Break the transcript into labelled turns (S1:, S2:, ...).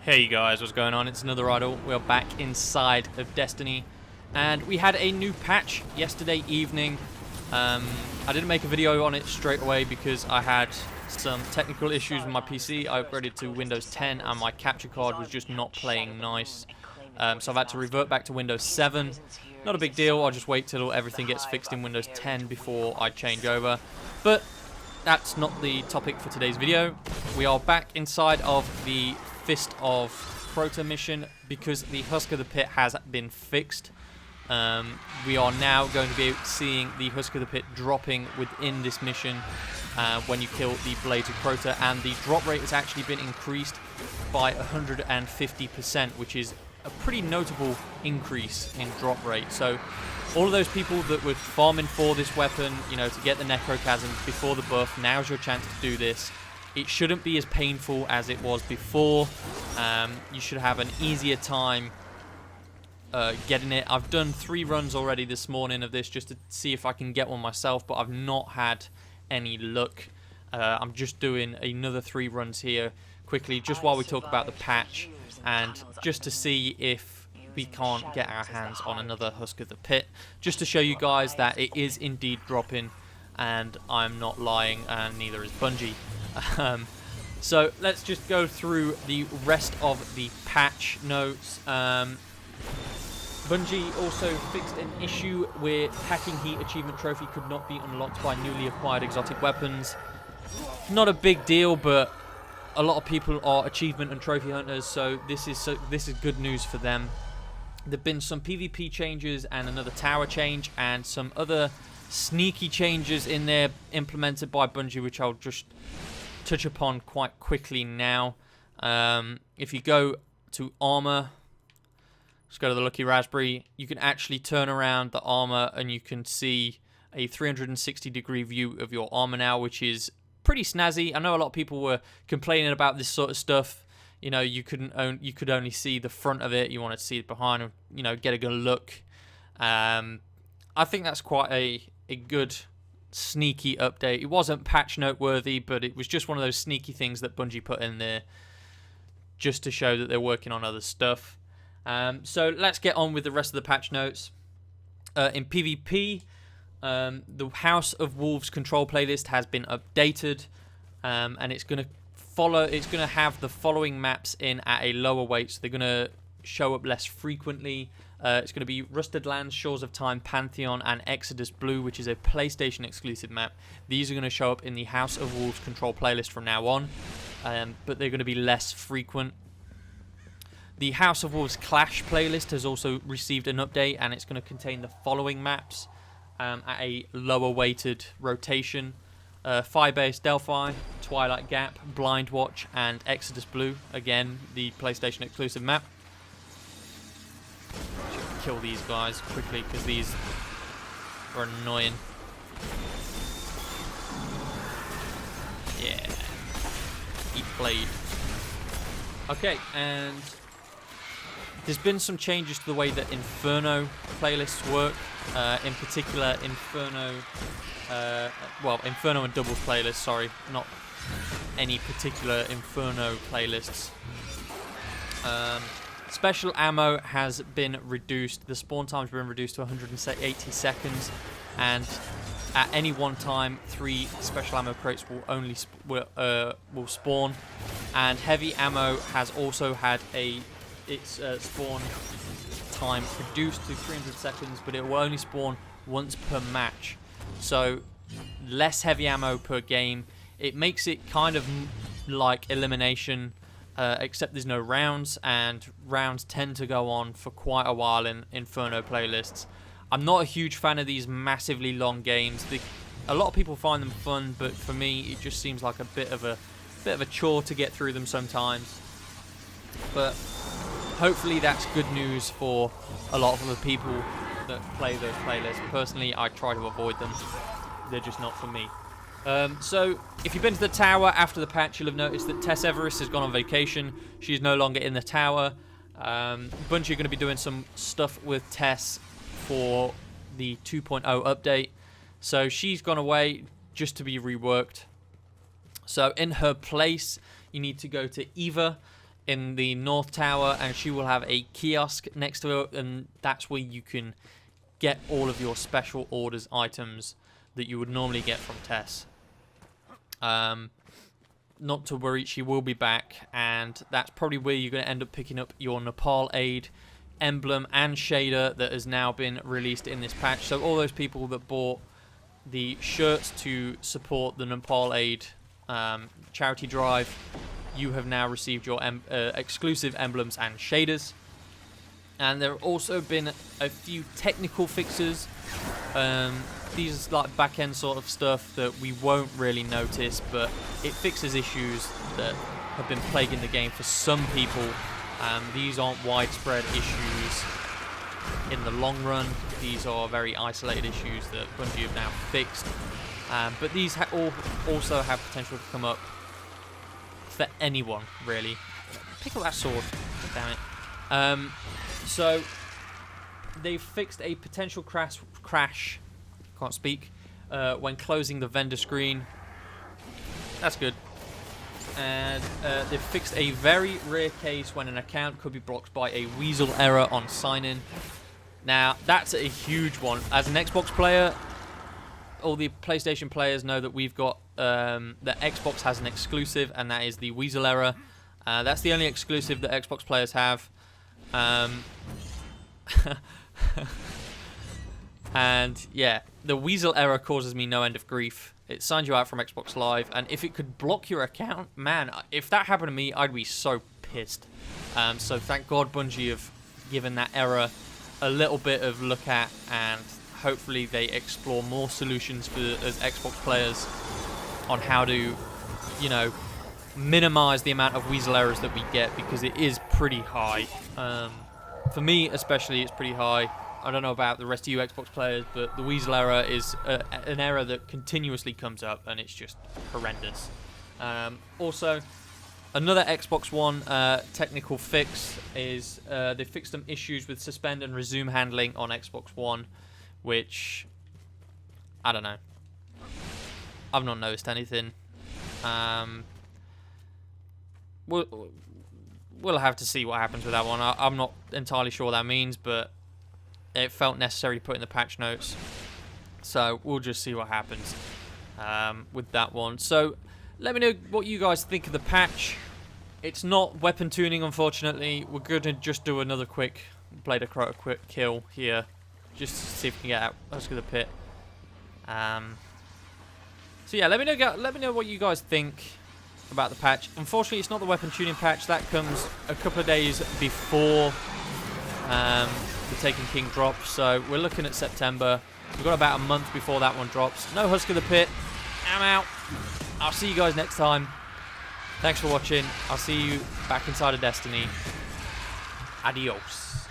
S1: Hey guys, what's going on? It's another idol. We're back inside of Destiny, and we had a new patch yesterday evening. I didn't make a video on it straight away because I had some technical issues with my PC. I upgraded to Windows 10 and my capture card was just not playing nice. So I've had to revert back to Windows 7. Not a big deal, I'll just wait till everything gets fixed in Windows 10 before I change over. But that's not the topic for today's video. We are back inside of the Fist of Crota mission because the Husk of the Pit has been fixed. We are now going to be seeing the Husk of the Pit dropping within this mission when you kill the Blades of Crota, and the drop rate has actually been increased by 150%, which is a pretty notable increase in drop rate. So all of those people that were farming for this weapon, you know, to get the Necrochasm before the buff, now's your chance to do this. It shouldn't be as painful as it was before. You should have an easier time getting it. I've done 3 runs already this morning of this just to see if I can get one myself, but I've not had any luck. I'm just doing another 3 runs here quickly just while we talk about the patch and just to see if we can't get our hands on another Husk of the Pit, just to show you guys that it is indeed dropping and I'm not lying, and neither is Bungie. So let's just go through the rest of the patch notes. Bungie also fixed an issue where Packing Heat Achievement Trophy could not be unlocked by newly acquired exotic weapons. Not a big deal, but a lot of people are achievement and trophy hunters, so this is good news for them. There've been some PvP changes and another tower change and some other sneaky changes in there implemented by Bungie, which I'll just touch upon quite quickly now. If you go to armor, just go to the Lucky Raspberry, you can actually turn around the armor and you can see a 360-degree view of your armor now, which is pretty snazzy. I know a lot of people were complaining about this sort of stuff. You know, you could only see the front of it. You wanted to see it behind and, you know, get a good look. I think that's quite a good sneaky update. It wasn't patch note worthy, but it was just one of those sneaky things that Bungie put in there just to show that they're working on other stuff. So let's get on with the rest of the patch notes. In PvP, the House of Wolves control playlist has been updated, and it's going to have the following maps in at a lower weight, so they're going to show up less frequently. It's going to be Rusted Lands, Shores of Time, Pantheon, and Exodus Blue, which is a PlayStation exclusive map. These are going to show up in the House of Wolves control playlist from now on, but they're going to be less frequent. The House of Wolves Clash playlist has also received an update, and it's going to contain the following maps at a lower weighted rotation. Firebase Delphi, Twilight Gap, Blind Watch, and Exodus Blue. Again, the PlayStation exclusive map. Kill these guys quickly because these are annoying. Yeah. Eat blade. Okay, and there's been some changes to the way that Inferno playlists work. In particular, Inferno and Doubles playlists, sorry, not any particular Inferno playlists. Special ammo has been reduced. The spawn time's been reduced to 180 seconds, and at any one time, 3 special ammo crates will spawn. And heavy ammo has also had its spawn time reduced to 300 seconds, but it will only spawn once per match. So less heavy ammo per game. It makes it kind of like elimination, except there's no rounds, and rounds tend to go on for quite a while in Inferno playlists. I'm not a huge fan of these massively long games. A lot of people find them fun, but for me it just seems like a bit of a chore to get through them sometimes. But hopefully that's good news for a lot of the people that play those playlists. Personally, I try to avoid them. They're just not for me. So, if you've been to the tower after the patch, you'll have noticed that Tess Everest has gone on vacation. She's no longer in the tower. Bungie are going to be doing some stuff with Tess for the 2.0 update. So, she's gone away just to be reworked. So, in her place, you need to go to Eva. in the North Tower, and she will have a kiosk next to her, and that's where you can get all of your special orders items that you would normally get from Tess. Not to worry, she will be back, and that's probably where you're going to end up picking up your Nepal Aid emblem and shader that has now been released in this patch. So all those people that bought the shirts to support the Nepal Aid charity drive, you have now received your exclusive emblems and shaders. And there have also been a few technical fixes. These are like back-end sort of stuff that we won't really notice, but it fixes issues that have been plaguing the game for some people. These aren't widespread issues in the long run. These are very isolated issues that Bungie have now fixed. But these also have potential to come up for anyone, really. Pick up that sword. Damn it. So, they've fixed a potential crash, can't speak, when closing the vendor screen. That's good. And they've fixed a very rare case when an account could be blocked by a weasel error on sign-in. Now, that's a huge one. As an Xbox player, all the PlayStation players know that we've got that Xbox has an exclusive, and that is the weasel error. That's the only exclusive that Xbox players have. And yeah, the weasel error causes me no end of grief. It signs you out from Xbox Live, and if it could block your account, man, if that happened to me, I'd be so pissed. So thank God Bungie have given that error a little bit of look at, and hopefully they explore more solutions for as Xbox players on how to, you know, minimize the amount of weasel errors that we get, because it is pretty high. For me especially, it's pretty high. I don't know about the rest of you Xbox players, but the weasel error is an error that continuously comes up, and it's just horrendous. Also, another Xbox One technical fix is they fixed some issues with suspend and resume handling on Xbox One, which, I don't know. I've not noticed anything. We'll have to see what happens with that one. I'm not entirely sure what that means, but it felt necessary to put in the patch notes. So we'll just see what happens with that one. So let me know what you guys think of the patch. It's not weapon tuning, unfortunately. We're going to just do another quick Blade of Crota quick kill here, just to see if we can get out Husk of the Pit. So yeah, let me know what you guys think about the patch. Unfortunately, it's not the weapon tuning patch. That comes a couple of days before the Taken King drops. So we're looking at September. We've got about a month before that one drops. No Husk of the Pit. I'm out. I'll see you guys next time. Thanks for watching. I'll see you back inside of Destiny. Adios.